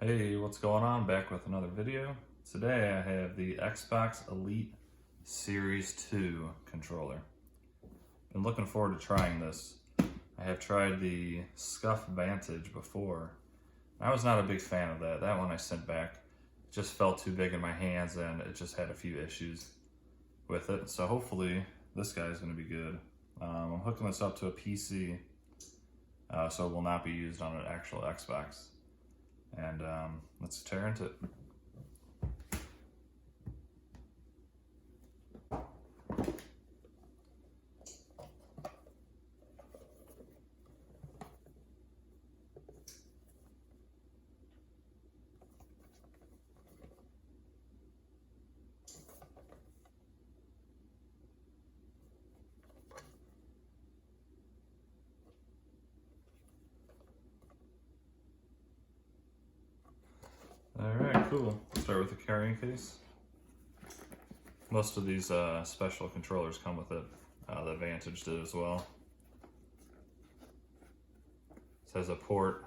Hey, what's going on? Back with another video. Today I have the Xbox Elite Series 2 controller. Been looking forward to trying this. I have tried the scuf Vantage before. I was not a big fan of that. That one I sent back. It just felt too big in my hands and it just had a few issues with it. So hopefully this guy is going to be good. I'm hooking this up to a PC, so it will not be used on an actual Xbox. And let's tear into it. Alright, cool. Start with the carrying case. Most of these special controllers come with it. The Vantage did as well. It has a port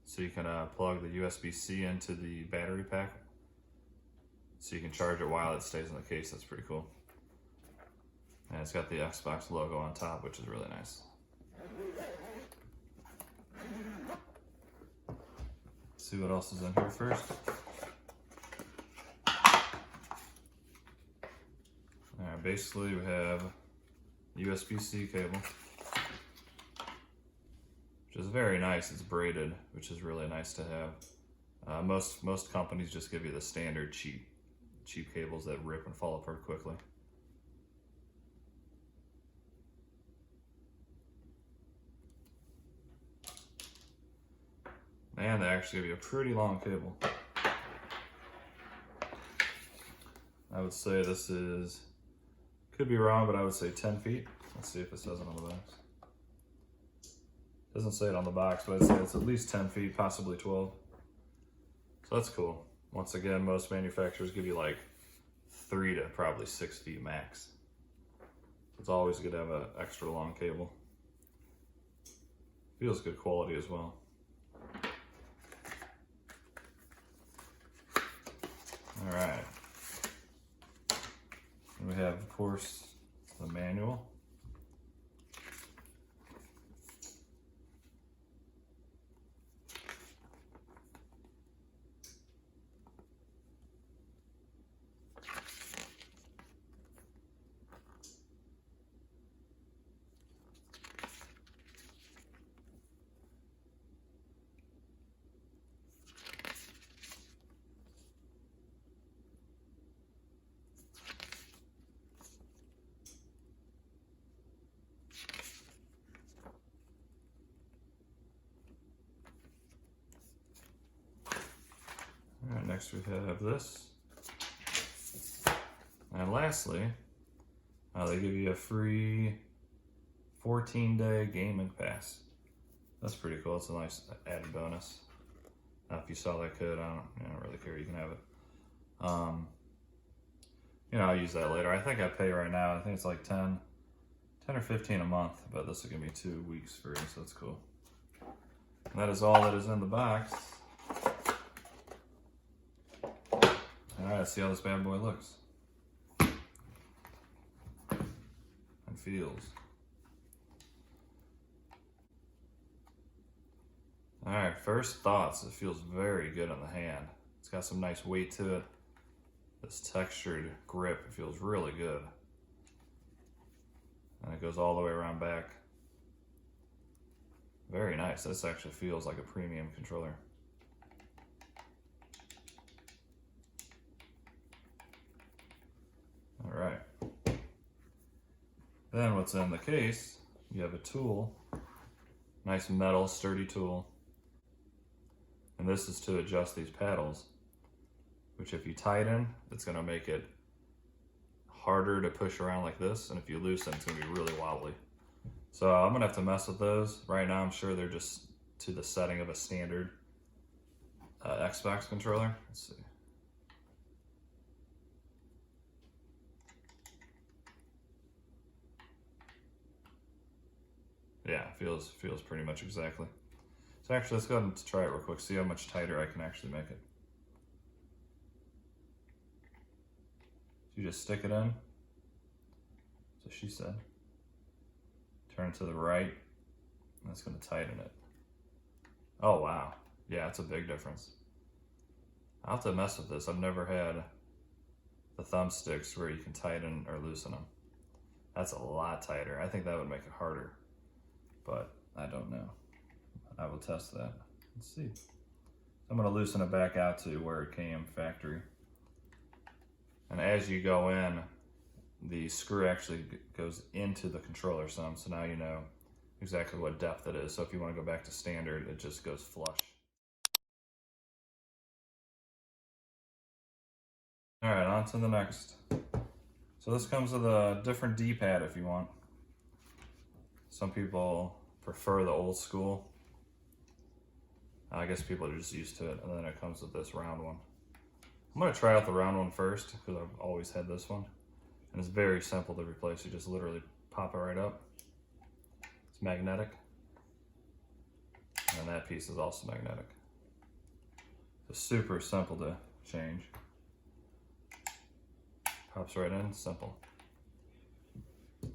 so you can plug the USB-C into the battery pack so you can charge it while it stays in the case. That's pretty cool. And it's got the Xbox logo on top, which is really nice. See what else is in here first. Alright, basically we have USB-C cable, which is very nice. It's braided, which is really nice to have. Most companies just give you the standard cheap cables that rip and fall apart quickly. And they actually give you a pretty long cable. I would say this is, could be wrong, but I would say 10 feet. Let's see if it says it on the box. Doesn't say it on the box, but I'd say it's at least 10 feet, possibly 12. So that's cool. Once again, most manufacturers give you like 3 to probably 6 feet max. It's always good to have an extra long cable. Feels good quality as well. All right. We have, of course, the manual. All right, next we have this. And lastly, they give you a free 14-day gaming pass. That's pretty cool. It's a nice added bonus. If you saw that code, I don't really care. You can have it. I'll use that later. I think I pay right now. I think it's like 10 or 15 a month, but this will give me 2 weeks free, so that's cool. And that is all that is in the box. All right, let's see how this bad boy looks and feels. All right, first thoughts. It feels very good on the hand. It's got some nice weight to it. This textured grip, it feels really good. And it goes all the way around back. Very nice. This actually feels like a premium controller. All right. Then what's in the case, you have a tool, nice metal sturdy tool. And this is to adjust these paddles, which if you tighten, it's gonna make it harder to push around like this. And if you loosen, it's gonna be really wobbly. So I'm gonna have to mess with those. Right now, I'm sure they're just to the setting of a standard Xbox controller. Let's see. Yeah, feels pretty much exactly. So actually, let's go ahead and try it real quick, see how much tighter I can actually make it. So you just stick it in, so she said. Turn it to the right, and that's gonna tighten it. Oh wow, yeah, it's a big difference. I'll have to mess with this. I've never had the thumbsticks where you can tighten or loosen them. That's a lot tighter. I think that would make it harder, but I don't know. I will test that. Let's see. I'm gonna loosen it back out to where it came factory. And as you go in, the screw actually goes into the controller some, so now you know exactly what depth it is. So if you want to go back to standard, it just goes flush. All right, on to the next. So this comes with a different D-pad if you want. Some people prefer the old school. I guess people are just used to it, and then it comes with this round one. I'm gonna try out the round one first, because I've always had this one. And it's very simple to replace. You just literally pop it right up. It's magnetic. And that piece is also magnetic. It's super simple to change. Pops right in, simple.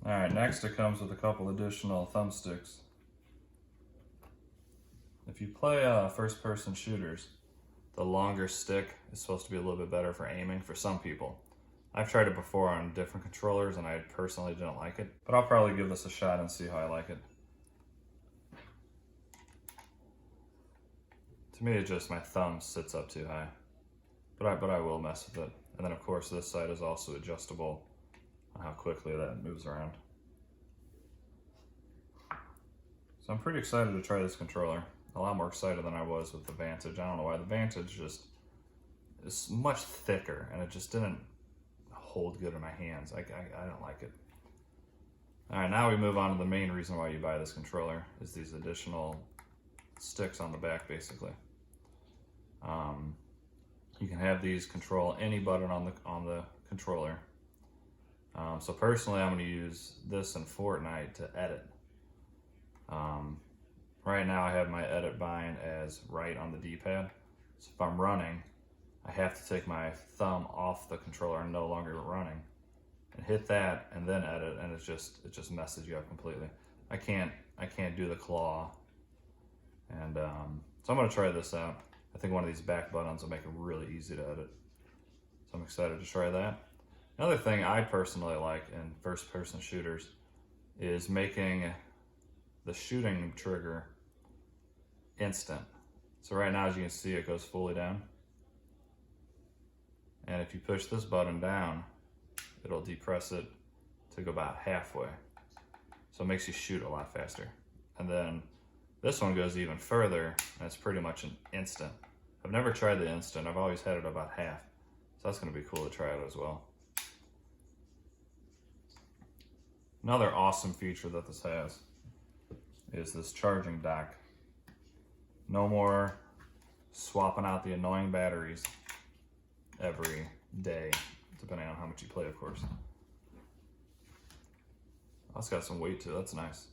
All right, next it comes with a couple additional thumbsticks. If you play first-person shooters, the longer stick is supposed to be a little bit better for aiming for some people. I've tried it before on different controllers and I personally didn't like it, but I'll probably give this a shot and see how I like it. To me, it's just my thumb sits up too high, but I will mess with it. And then of course this side is also adjustable on how quickly that moves around. So I'm pretty excited to try this controller. A lot more excited than I was with the Vantage. I don't know why. The Vantage just is much thicker and it just didn't hold good in my hands. I don't like it. All right, now we move on to the main reason why you buy this controller is these additional sticks on the back, basically. You can have these control any button on the controller. So personally, I'm going to use this in Fortnite to edit. Right now, I have my edit bind as right on the D-pad. So if I'm running, I have to take my thumb off the controller and no longer running, and hit that and then edit, and it just messes you up completely. I can't do the claw, and so I'm gonna try this out. I think one of these back buttons will make it really easy to edit. So I'm excited to try that. Another thing I personally like in first-person shooters is making the shooting trigger instant. So right now, as you can see, it goes fully down. And if you push this button down, it'll depress it to go about halfway. So it makes you shoot a lot faster. And then this one goes even further, and it's pretty much an instant. I've never tried the instant. I've always had it about half. So that's gonna be cool to try it as well. Another awesome feature that this has is this charging dock. No more swapping out the annoying batteries every day, depending on how much you play, of course. Oh, it's got some weight to it, that's nice.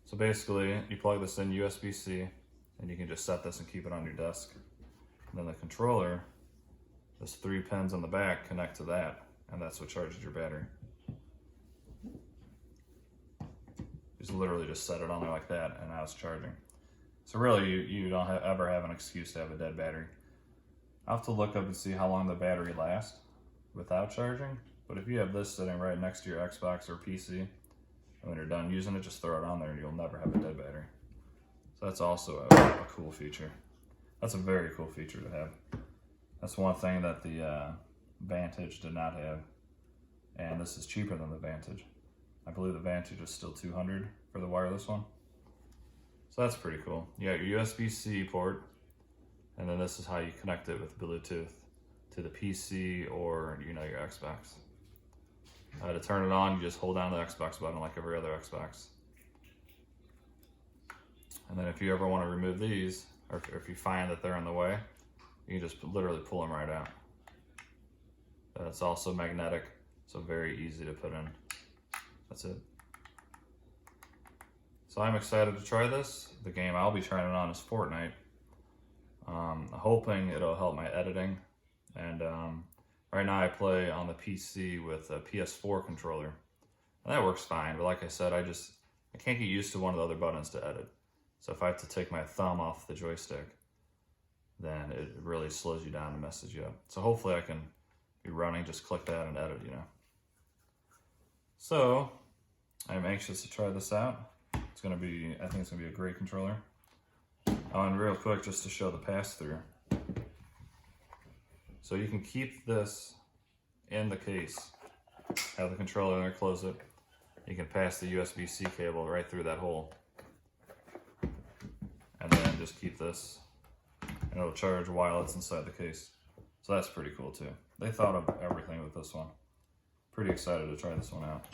So basically, you plug this in USB-C, and you can just set this and keep it on your desk. And then the controller, there's 3 pins on the back, connect to that, and that's what charges your battery. Just literally just set it on there like that, and now it's charging. So really, you don't ever have an excuse to have a dead battery. I'll have to look up and see how long the battery lasts without charging, but if you have this sitting right next to your Xbox or PC, and when you're done using it, just throw it on there and you'll never have a dead battery. So that's also a cool feature. That's a very cool feature to have. That's one thing that the Vantage did not have, and this is cheaper than the Vantage. I believe the Vantage is still $200 for the wireless one. So that's pretty cool. You got your USB-C port, and then this is how you connect it with Bluetooth to the PC or your Xbox. To turn it on, you just hold down the Xbox button like every other Xbox. And then if you ever want to remove these, or if you find that they're in the way, you can just literally pull them right out. It's also magnetic, so very easy to put in. That's it. So I'm excited to try this. The game I'll be trying it on is Fortnite. Hoping it'll help my editing. And right now I play on the PC with a PS4 controller. And that works fine, but like I said, I can't get used to one of the other buttons to edit. So if I have to take my thumb off the joystick, then it really slows you down and messes you up. So hopefully I can be running, just click that and edit, you know. So I'm anxious to try this out. I think it's gonna be a great controller. Oh, and real quick, just to show the pass-through. So you can keep this in the case, have the controller in there, close it. You can pass the USB-C cable right through that hole. And then just keep this, and it'll charge while it's inside the case. So that's pretty cool too. They thought of everything with this one. Pretty excited to try this one out.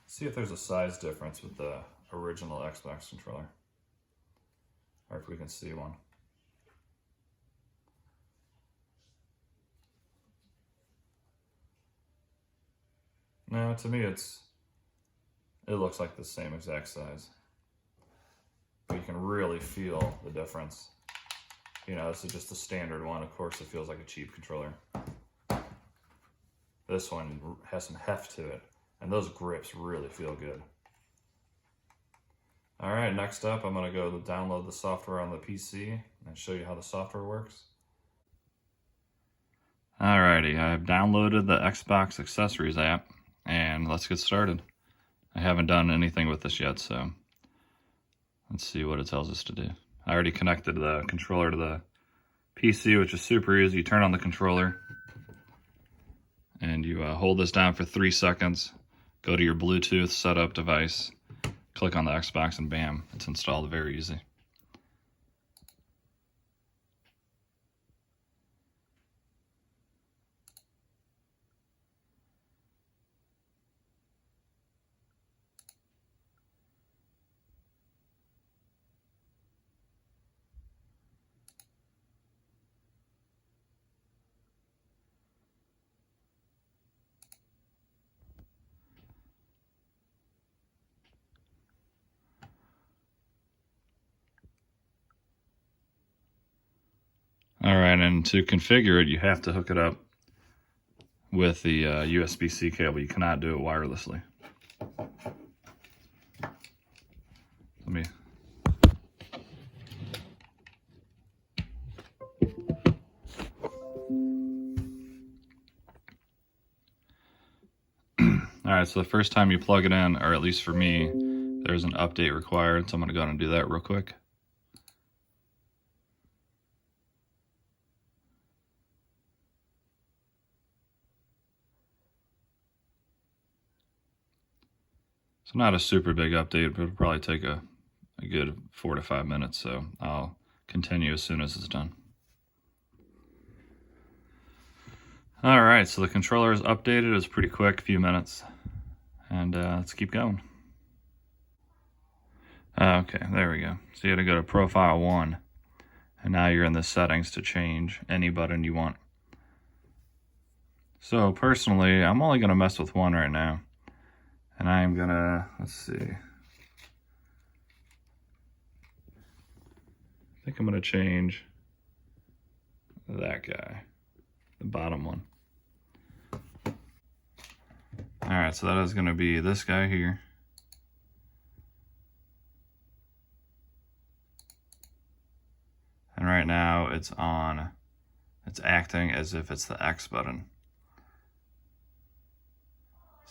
See if there's a size difference with the original Xbox controller. Or if we can see one. No, to me it looks like the same exact size. But you can really feel the difference. You know, this is just a standard one. Of course, it feels like a cheap controller. This one has some heft to it, and those grips really feel good. All right, next up, I'm gonna go download the software on the PC and show you how the software works. Alrighty, I've downloaded the Xbox Accessories app, and let's get started. I haven't done anything with this yet, so let's see what it tells us to do. I already connected the controller to the PC, which is super easy. You turn on the controller, and you hold this down for 3 seconds, go to your Bluetooth setup device, click on the Xbox, and bam, it's installed. Very easy. All right, and to configure it, you have to hook it up with the USB-C cable. You cannot do it wirelessly. Let me... All right, so the first time you plug it in, or at least for me, there's an update required, so I'm gonna go ahead and do that real quick. So not a super big update, but it'll probably take a good 4 to 5 minutes, so I'll continue as soon as it's done. All right, so the controller is updated. It's pretty quick, a few minutes. And let's keep going. Okay, there we go. So you had to go to Profile 1, and now you're in the settings to change any button you want. So personally, I'm only gonna mess with one right now. And I'm gonna, let's see. I think I'm gonna change that guy, the bottom one. All right, so that is gonna be this guy here. And right now it's on, it's acting as if it's the X button.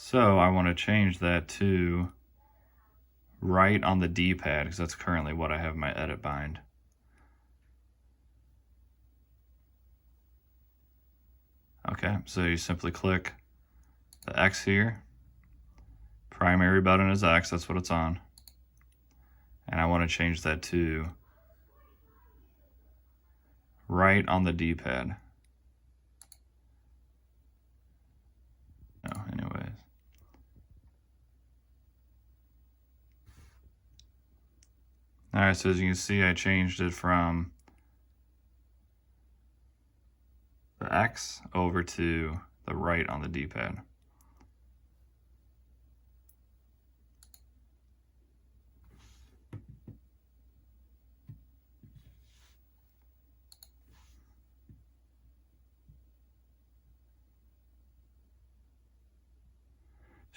So I want to change that to right on the D-pad, because that's currently what I have my edit bind. Okay, so you simply click the X here. Primary button is X, that's what it's on. And I want to change that to right on the D-pad. No, anyways. All right, so as you can see, I changed it from the X over to the right on the D-pad.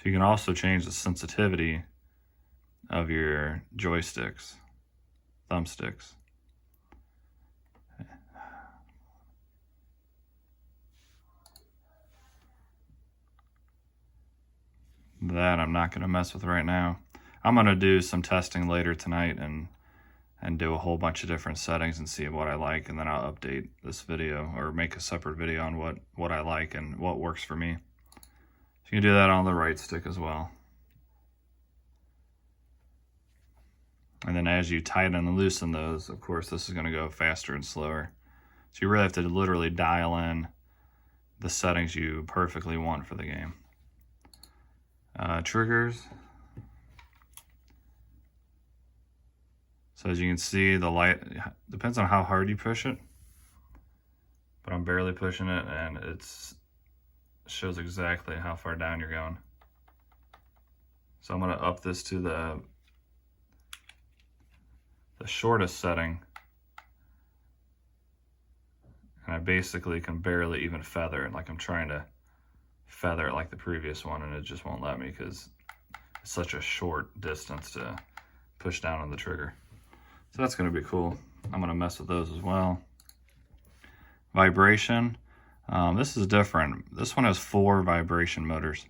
So you can also change the sensitivity of your joysticks, thumbsticks. That I'm not going to mess with right now. I'm going to do some testing later tonight and do a whole bunch of different settings and see what I like, and then I'll update this video or make a separate video on what I like and what works for me. So you can do that on the right stick as well. And then as you tighten and loosen those, of course, this is going to go faster and slower. So you really have to literally dial in the settings you perfectly want for the game. Triggers. So as you can see, the light depends on how hard you push it, but I'm barely pushing it, and it shows exactly how far down you're going. So I'm going to up this to the shortest setting, and I basically can barely even feather it. Like I'm trying to feather it like the previous one, and it just won't let me because it's such a short distance to push down on the trigger. So that's going to be cool. I'm going to mess with those as well. Vibration. This is different. This one has 4 vibration motors.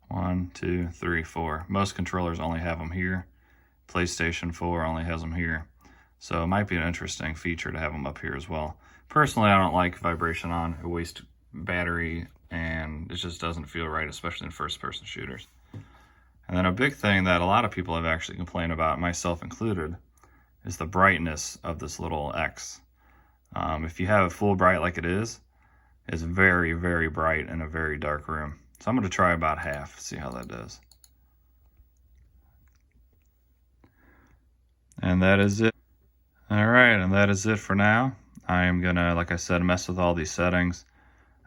1, 2, 3, 4. Most controllers only have them here. PlayStation 4 only has them here. So it might be an interesting feature to have them up here as well. Personally, I don't like vibration on. It wastes battery and it just doesn't feel right, especially in first-person shooters. And then a big thing that a lot of people have actually complained about, myself included, is the brightness of this little X. If you have it full bright like it is, it's very, very bright in a very dark room. So I'm going to try about half, see how that does. And that is it. All right, and that is it for now. I am going to, like I said, mess with all these settings.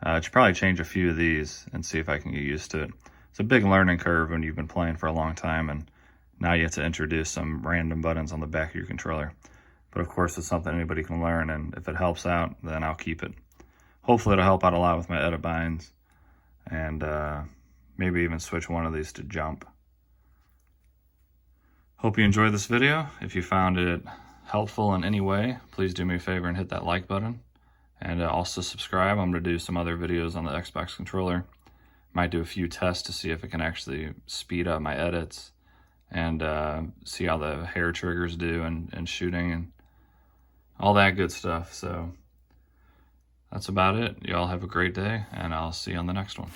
I should probably change a few of these and see if I can get used to it. It's a big learning curve when you've been playing for a long time, and now you have to introduce some random buttons on the back of your controller. But of course, it's something anybody can learn, and if it helps out, then I'll keep it. Hopefully it'll help out a lot with my edit binds, and maybe even switch one of these to jump. Hope you enjoyed this video. If you found it helpful in any way, please do me a favor and hit that like button. And also subscribe. I'm going to do some other videos on the Xbox controller. Might do a few tests to see if it can actually speed up my edits and see how the hair triggers do and shooting and all that good stuff. So that's about it. Y'all have a great day, and I'll see you on the next one.